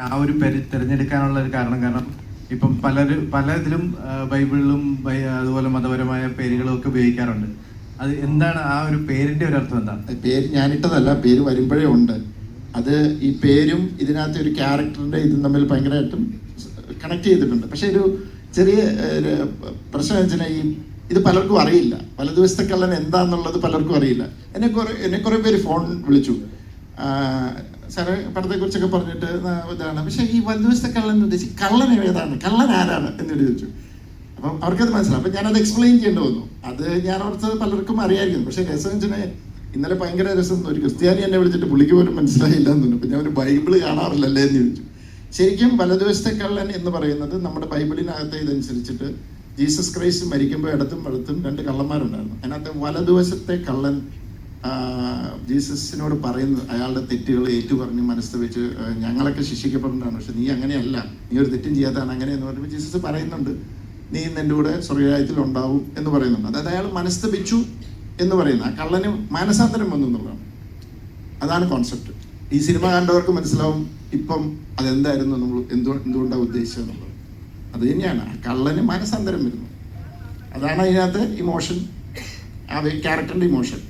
ആ ഒരു പേര് തിരഞ്ഞെടുക്കാനുള്ള ഒരു കാരണം ഇപ്പം പലതിലും ബൈബിളിലും അതുപോലെ മതപരമായ പേരുകളും ഒക്കെ ഉപയോഗിക്കാറുണ്ട്. അത് എന്താണ് ആ ഒരു പേരിന്റെ ഒരു അർത്ഥം? എന്താണ് പേര്? ഞാനിട്ടതല്ല, പേര് വരുമ്പോഴേ ഉണ്ട്. അത് ഈ പേരും ഇതിനകത്ത് ഒരു ക്യാരക്ടറിന്റെ ഇതും തമ്മിൽ ഭയങ്കരമായിട്ടും കണക്ട് ചെയ്തിട്ടുണ്ട്. പക്ഷെ ഒരു ചെറിയ പ്രശ്നം വെച്ചാൽ ഇത് പലർക്കും അറിയില്ല. പല ദിവസത്തെ കള്ളൻ എന്താന്നുള്ളത് പലർക്കും അറിയില്ല. എന്നെ കുറെ പേര് ഫോൺ വിളിച്ചു, സാറേ പടത്തെക്കുറിച്ചൊക്കെ പറഞ്ഞിട്ട് ഇതാണ്, പക്ഷെ ഈ വല ദിവസത്തെ കള്ളൻ ഉദ്ദേശിച്ച് കള്ളൻ ഏതാണ്, കള്ളൻ ആരാണ് എന്നോട് ചോദിച്ചു. അപ്പം അവർക്കത് മനസ്സിലാവും. അപ്പം ഞാനത് എക്സ്പ്ലെയിൻ ചെയ്യേണ്ടി വന്നു. അത് ഞാൻ ഓർത്തത് പലർക്കും അറിയായിരിക്കും. പക്ഷെ രസവഞ്ചനെ ഇന്നലെ ഭയങ്കര രസം, ഒരു ക്രിസ്ത്യാനി എന്നെ വിളിച്ചിട്ട് പുള്ളിക്ക് പോലും മനസ്സിലായില്ല എന്ന് തോന്നുന്നു. അപ്പം ഞാൻ ഒരു ബൈബിള് കാണാറില്ലല്ലേ എന്ന് ചോദിച്ചു. ശരിക്കും വലതുവശത്തെ കള്ളൻ എന്ന് പറയുന്നത് നമ്മുടെ ബൈബിളിനകത്തെ ഇതനുസരിച്ചിട്ട് ജീസസ് ക്രൈസ്റ്റ് മരിക്കുമ്പോൾ ഇടത്തും വലത്തും രണ്ട് കള്ളന്മാരുണ്ടായിരുന്നു. അതിനകത്ത് വലതുവശത്തെ കള്ളൻ ജീസസിനോട് പറയുന്നത് അയാളുടെ തെറ്റുകൾ ഏറ്റുപറഞ്ഞ് മനസ്സ് വെച്ച് ഞങ്ങളൊക്കെ ശിക്ഷിക്കപ്പെടുന്നതാണ്, പക്ഷെ നീ അങ്ങനെയല്ല, നീ ഒരു തെറ്റും ചെയ്യാത്തതാണ് അങ്ങനെ എന്ന് പറയുമ്പോൾ ജീസസ് പറയുന്നുണ്ട് നീ നിൻ്റെ കൂടെ സ്വർഗ്ഗരാജ്യത്തിൽ ഉണ്ടാവും എന്ന് പറയുന്നുണ്ട്. അതായത് അയാൾ മനസ്തപിച്ചു എന്ന് പറയുന്ന ആ കള്ളന് മാനസാന്തരം വന്നു എന്നുള്ളതാണ്. അതാണ് കോൺസെപ്റ്റ്. ഈ സിനിമ കണ്ടവർക്ക് മനസ്സിലാവും ഇപ്പം അതെന്തായിരുന്നു നമ്മൾ എന്തുകൊണ്ടാണ് ഉദ്ദേശിച്ചത് എന്നുള്ളത്. അത് തന്നെയാണ് ആ കള്ളന് മാനസാന്തരം വരുന്നു. അതാണ് അതിനകത്ത് ഇമോഷൻ, ആ ക്യാരക്ടറിൻ്റെ ഇമോഷൻ.